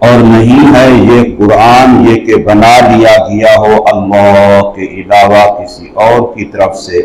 اور نہیں ہے یہ قرآن یہ کہ بنا لیا گیا ہو اللہ کے علاوہ کسی اور کی طرف سے،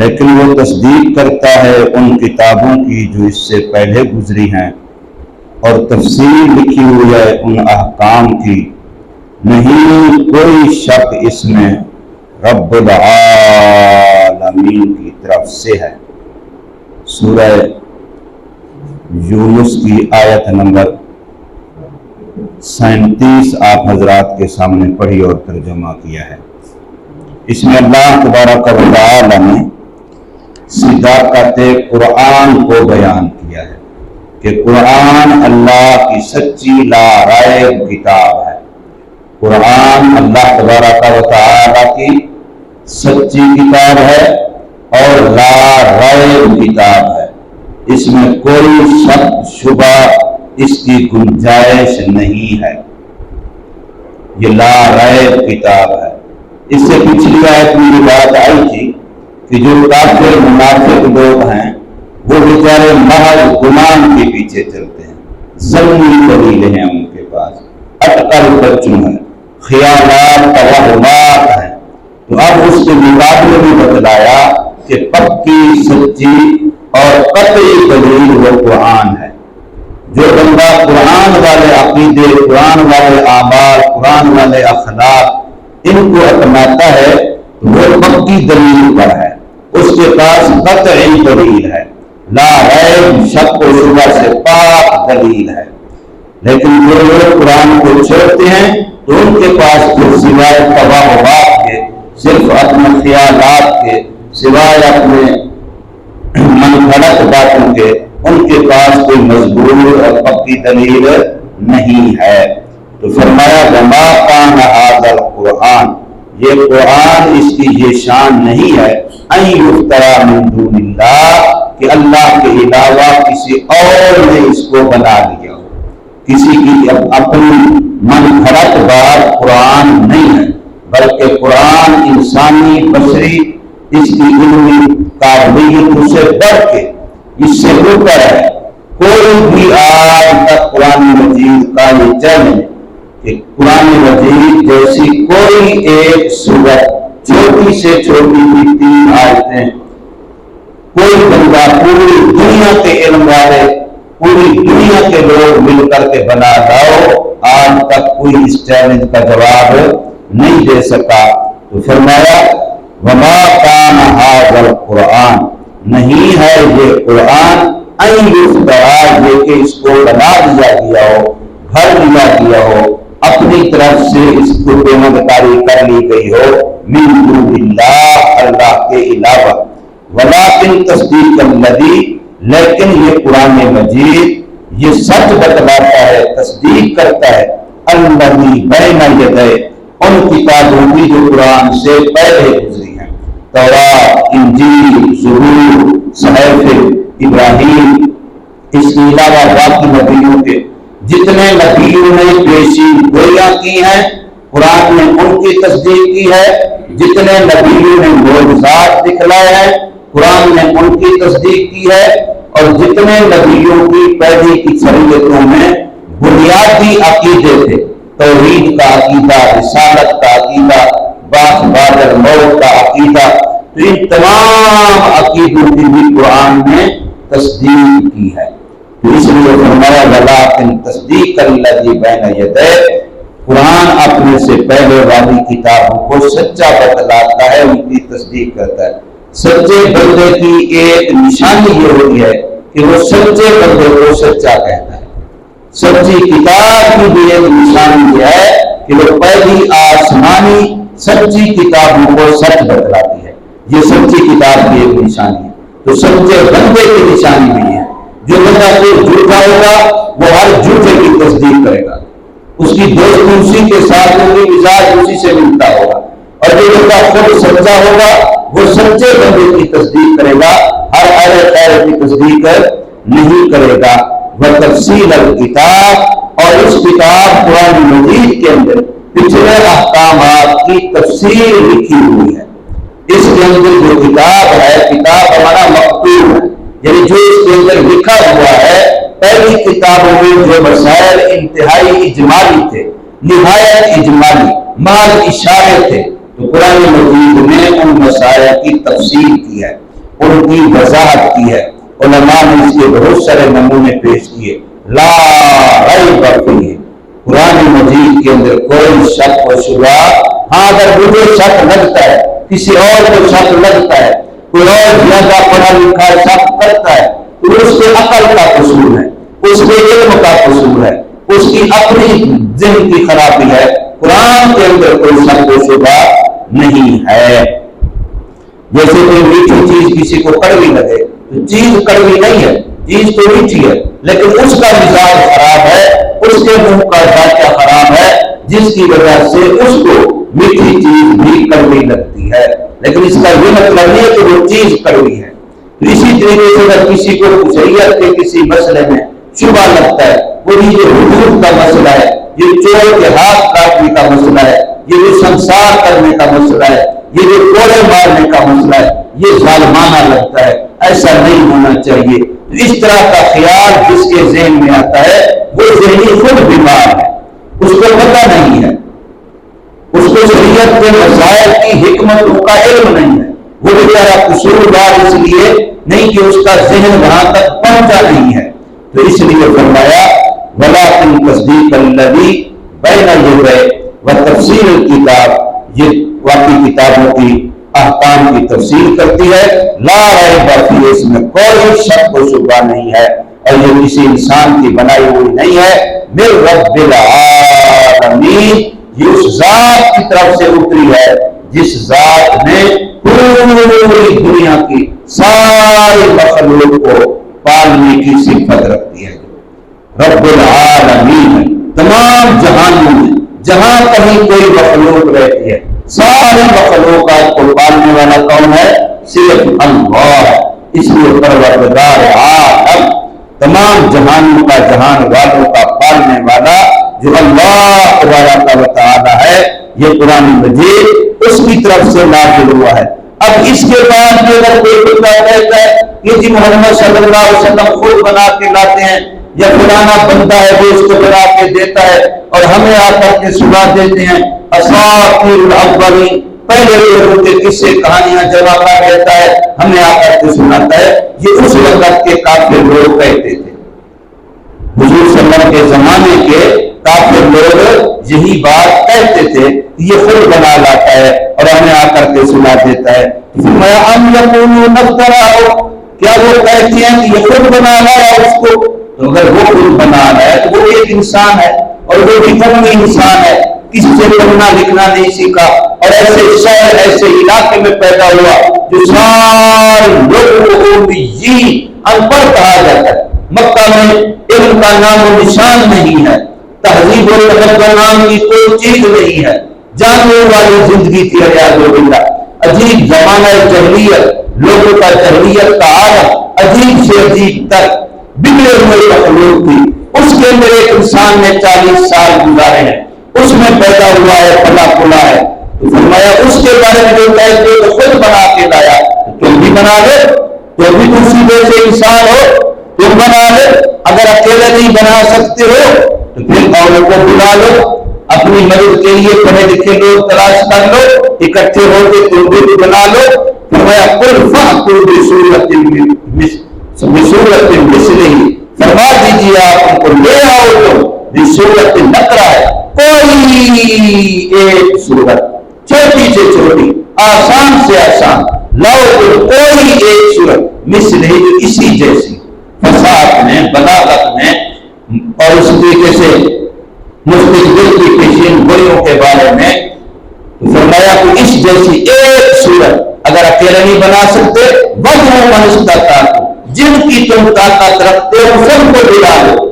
لیکن وہ تصدیق کرتا ہے ان کتابوں کی جو اس سے پہلے گزری ہیں، اور تفصیل لکھی ہوئی ہے ان احکام کی، نہیں کوئی شک اس میں رب العالمین کی طرف سے ہے۔ سورہ یونس کی آیت نمبر 37 آپ حضرات کے سامنے پڑھی اور ترجمہ کیا ہے۔ اس میں اللہ تبارک و تعالی نے صداقت قرآن کو بیان کیا ہے کہ قرآن اللہ کی سچی لا ریب کتاب ہے۔ قرآن اللہ تبارک و تعالی کی سچی کتاب ہے اور لا ریب کتاب ہے، اس میں کوئی شک شبہ اس کی گنجائش نہیں ہے، یہ لا ریب کتاب ہے۔ اس سے پچھلی آیت میں یہ بات آئی تھی کہ جو کافر منافق لوگ ہیں وہ بیچارے محض گمان کے پیچھے چلتے ہیں، ظنی دلیلیں ہیں ان کے پاس، اٹکل بچوں ہیں، خیالات توہمات ہیں۔ تو اب اس کے مقابلے میں بتلایا کہ پکی سچی اور قطعی دلیل وہ قرآن ہے۔ جو بندہ قرآن والے عقیدے، قرآن والے اعمال، قرآن والے اخلاق ان کو اپناتا ہے وہ پکی دلیل پر ہے، اس کے پاس قطعی دلیل ہے، لا ریب شک و شبہ سے پاک دلیل ہے۔ لیکن جو لوگ قرآن کو چھوڑتے ہیں تو ان کے پاس جو سوائے توہمات کے، صرف اپنے خیالات کے، سوائے اپنے من گھڑت باتوں کے، ان کے پاس کوئی مضبوط اور پکی دلیل نہیں ہے۔ تو فرمایا وما کان ھذا القرآن، یہ قرآن اس کی یہ شان نہیں ہے ان یفترا من دون اللہ کہ اللہ کے علاوہ کسی اور نے اس کو بنا لیا ہو، کسی کی اپنی من گھڑت بات قرآن نہیں ہے، بلکہ قرآن انسانی بشری اس کی علمی قابلیت سے بڑھ کے اس سے اوپر ہے۔ کوئی بھی آج تک قرآن مجید کا یہ چیلنج کہ قرآن مجید جیسی کوئی ایک سورت، چھوٹی سے چھوٹی بھی 3 آیتیں، کوئی بندہ پوری دنیا کے علم والے، پوری دنیا کے لوگ مل کر کے بنا لاؤ، آج تک کوئی اس چیلنج کا جواب نہیں دے سکا۔ تو فرمایا وما کان ھذا القرآن، نہیں ہے یہ قرآن ان یفترا یہ کہ اس کو بنا دیا گیا ہو، گھر دیا گیا ہو، اپنی طرف سے اس کو پیمانکاری کر لی گئی ہو، من دون اللہ اللہ کے علاوہ، ولکن تصدیق الذی، لیکن یہ قرآن مجید یہ سچ بتلاتا ہے، تصدیق کرتا ہے، الذی بین یدیہ، ان کتابوں کی جو قرآن سے پہلے گزری ہیں، تورات، انجیل، زبور، صحیفے ابراہیم، اس کے علاوہ باقی نبیوں کے جتنے نبیوں نے پیشی گویاں کی ہیں قرآن نے ان کی تصدیق کی ہے، جتنے نبیوں نے معجزات دکھلائے ہیں قرآن نے ان کی تصدیق کی ہے، اور جتنے نبیوں کی پہلی کی شریعتوں میں بنیادی عقیدے تھے، توحید کا عقیدہ، رسالت کا عقیدہ، بعث بعد الموت کا عقیدہ، تو ان تمام عقیدوں کی بھی قرآن نے تصدیق کی ہے۔ تو اس لیے فرمایا ولکن تصدیق الذی بین یدیہ، قرآن اپنے سے پہلے والی کتابوں کو سچا بتلاتا ہے، ان کی تصدیق کرتا ہے۔ سچے بندے کی ایک نشانی یہ ہوتی ہے کہ وہ سچے بندے کو سچا کہتا ہے۔ سچی کتاب کی بھی ایک نشانی یہ ہے کہ وہ پہلی آسمانی سچی کتابوں کو سچ بتلاتی ہے، یہ سچی کتاب کی ایک نشانی ہے۔ تو سچے بندے کی نشانی بھی ہے، جو بندہ کوئی جھوٹا ہوگا وہ ہر جھوٹے کی تصدیق کرے گا، اس کی دوستی اسی کے ساتھ ہوگی، مزاج اسی سے ملتا ہوگا، اور جو بندہ خود سچا ہوگا وہ سچے بندے کی تصدیق کرے گا، ہر اہل خیر کی تصدیق نہیں کرے گا۔ وتفصیل الکتاب، اور اس کتاب قرآن مجید کے اندر پچھلے احکامات کی تفصیل لکھی ہوئی ہے۔ اس کے اندر جو کتاب ہے، کتاب ہمارا مکتوب ہے، یعنی جو اس کے اندر لکھا ہوا ہے پہلی کتابوں میں جو مسائل انتہائی اجمالی تھے، نہایت اجمالی، محض اشارے تھے، تو قرآن مجید نے ان مسائل کی تفصیل کی ہے، ان کی وضاحت کی ہے۔ علماء نے اس کے بہت سارے نمونے پیش کیے۔ لا ریب فیہ، قرآن مجید کے اندر کوئی شک و شبہ، ہاں اگر مجھے شک لگتا ہے، کسی اور کو شک لگتا ہے، کوئی اور زیادہ پڑھا لکھا شک کرتا ہے، تو اس کے عقل کا قصور ہے، اس کے علم کا قصور ہے، اس کی اپنی ذہن کی خرابی ہے۔ قرآن کے اندر کوئی شک و شبہ نہیں ہے۔ جیسے کوئی میٹھی چیز کسی کو کڑوی لگے، تو چیز کڑوی نہیں ہے، چیز تو میٹھی ہے، لیکن اس کا مزاج خراب ہے، اس کے منہ کا ذائقہ خراب ہے، جس کی وجہ سے اس کو میٹھی چیز بھی کڑوی لگتی ہے، لیکن اس کا یہ مطلب نہیں ہے کہ وہ چیز کڑوی ہے۔ اسی طریقے سے اگر کسی کو شریعت کے کسی مسئلے میں شبہ لگتا ہے، وہ یہ حدود کا مسئلہ ہے، یہ چور کے ہاتھ کاٹنے کا مسئلہ ہے، یہ جو سنسار کرنے کا مسئلہ ہے، یہ جو کوڑے مارنے کا مسئلہ ہے، یہ ظالمانہ لگتا ہے، ایسا نہیں ہونا چاہیے۔ اس طرح کا خیال جس کے ذہن میں آتا ہے وہ ذہنی خود بیمار ہے، اس کو پتہ نہیں ہے، اس کو شریعت کے مسائل کی حکمتوں کا علم نہیں ہے، وہ بیچارہ قصوردار اس لیے نہیں کہ اس کا ذہن وہاں تک پہنچا نہیں ہے۔ تو اس لیے فرمایا وَلَٰكِن تَصْدِيقَ الَّذِي بَيْنَ يَدَيْهِ وَتَفْصِيلَ الْكِتَابِ، یہ واقعی کتابوں کی احکام کی تفصیل کرتی ہے۔ لا ریب فیہ، اس میں کوئی شک و شبہ نہیں ہے، اور یہ کسی انسان کی بنائی ہوئی نہیں ہے، من رب العالمین، یہ اس ذات کی طرف سے اتری ہے جس ذات نے پوری دنیا کی ساری مخلوق کو پالنے کی صفت رکھتی ہے۔ رب العالمین ہے، تمام جہانوں میں جہاں کہیں کوئی مخلوق رہتی ہے، ساری مخلوقات کو پالنے والا کون ہے؟ صرف اللہ ہے۔ اس لیے پروردگار عالم، تمام جہانوں کا، جہان والوں کا پالنے والا جو اللہ تبارک و تعالی ہے، یہ قرآن مجید اس کی طرف سے نازل ہوا ہے۔ اب اس کے بعد بھی اگر کوئی بندہ کہتا ہے کہ جی محمد صلی اللہ علیہ وسلم خود بنا کے لاتے ہیں، یا فلانا بندہ ہے وہ اس کو بنا کے دیتا ہے اور ہمیں آ کر کے سنا دیتے ہیں، اساطیر الاولین، پہلے لوگوں کے قصے کہانیاں جمع کر دیتا ہے، ہمیں آ کر کے سناتا ہے، یہ اس وقت کے کافر لوگ کہتے تھے۔ حضور صلی اللہ علیہ وسلم کے زمانے کے کافر لوگ یہی بات کہتے تھے، یہ خود بنا لاتا ہے اور ہمیں آ کر کے سنا دیتا ہے۔ فرمایا ام یقولون افترا، کیا وہ کہتے ہیں کہ یہ خود بنا لایا اس کو؟ تو اگر وہ خود بنا رہا ہے تو وہ ایک انسان ہے، اور وہ بھی قومی انسان ہے، کسی سے پڑھنا لکھنا نہیں سیکھا، اور ایسے شہر ایسے علاقے میں پیدا ہوا جو سارے لوگوں کو ان پڑھ کہا جاتا ہے۔ مکہ میں علم کا نام و نشان نہیں ہے، تہذیب و تمدن نام کی کوئی چیز نہیں ہے، جاننے والی زندگی تھی، عیاذ باللہ۔ عجیب زمانہ جاہلیت، لوگوں کا جاہلیت کا عالم، عجیب سے عجیب تک بگڑے ہوئے مخلوق تھی، اس کے اندر ایک انسان نے 40 سال گزارے ہیں، اس میں پیدا ہوا ہے، پلا پلا ہے۔ تو فرمایا اس کے بارے میں جو کہتے ہو خود بنا کے لایا، تم بھی بنا لے، تم بھی دوسری جیسے انسان ہو، تم بنا لے۔ اگر اکیلے نہیں بنا سکتے ہو تو پھر اوروں کو بلا لو، اپنی مدد کے لیے پڑھے لکھے لوگ تلاش کر لو، اکٹھے ہو کے تم بھی بنا لو۔ فرمایا قل فأتوا بسورۃ مثلہ، فرما دیجیے آپ ان کو لے آؤ، تم بسورۃ نکرہ ہے، کوئی ایک سورت، چھوٹی سے چھوٹی، آسان سے آسان، لاؤ تم کوئی ایک سورت، مثلہ جو اسی جیسی، فصاحت میں، بلاغت میں، اور اس طریقے سے مستقبل کی پیشین گوئیوں کے بارے میں۔ فرمایا کہ اس جیسی ایک سورت اگر اکیلے نہیں بنا سکتے، وَدْعُوا مَنِ اسْتَطَعْتُمْ، جن کی تم طاقت رکھتے ہو سب کو بلا لو،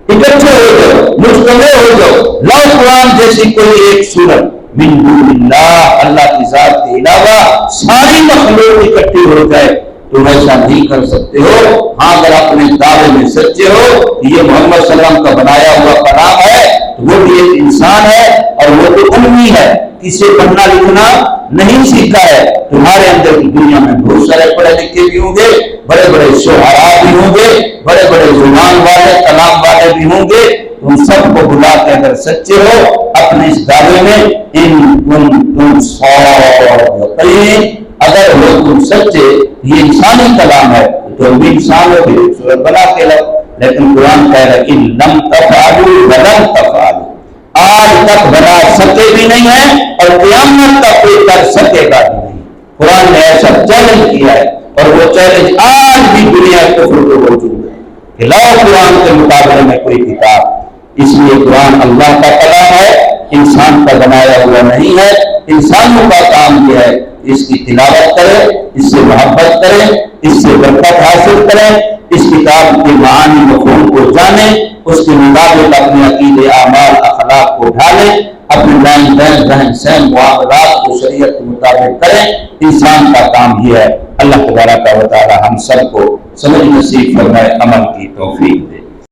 اکٹھے ہو جاؤ، مجتمع ہو جاؤ، لاؤ قرآن جیسی کوئی ایک سورت، من دون اللہ، اللہ کی ذات کے علاوہ ساری مخلوق اکٹھی ہو جائے، تم ایسا نہیں کر سکتے ہو۔ ہاں اگر اپنے دعوے میں سچے ہو کہ یہ محمد صلی اللہ علیہ وسلم کا بنایا ہوا کلام ہے، تو وہ بھی ایک انسان ہے اور وہ تو امی ہے، کسی پڑھنا لکھنا نہیں سیکھا ہے. تمہارے اندر دنیا میں بہت سارے پڑھے لکھے بھی ہوں گے, بڑے بڑے شعراء بھی ہوں گے, بڑے بڑے زبان والے کلام والے بھی ہوں گے. تم سب کو بلا کے اگر سچے ہو اپنے اس دعوے میں, ان تم صادقین, اگر ہو تم سچے, یہ انسانی کلام ہے تو بھی انسان ہو بھی صورت بنا کے لو. لیکن قرآن کہہ رہا ہے ان لم تفعلوا ولن تفعلوا, آج تک بنا سکے بھی نہیں ہے اور قیامت تک کوئی کر سکے گا بھی نہیں. قرآن نے ایسا چیلنج کیا ہے اور وہ چیلنج آج بھی دنیا کفر کو موجود ہے کہ لاؤ قرآن کے مقابلے میں کوئی کتاب. اس لیے قرآن اللہ کا کلام ہے, انسان کا بنایا ہوا نہیں ہے. انسانوں کا کام یہ ہے اس کی تلاوت کرے, اس سے محبت کرے, اس سے برکت حاصل کرے, اس کتاب کے معانی مفہوم کو جانے, اس کے مطابق اپنے عقیدے اعمال اخلاق کو ڈھالے, اپنے لین دین رہن سہن معاملات کو شریعت کے مطابق کریں. انسان کا کام یہ ہے. اللہ تبارک و تعالی ہم سب کو سمجھ نصیب فرمائے, عمل کی توفیق دے.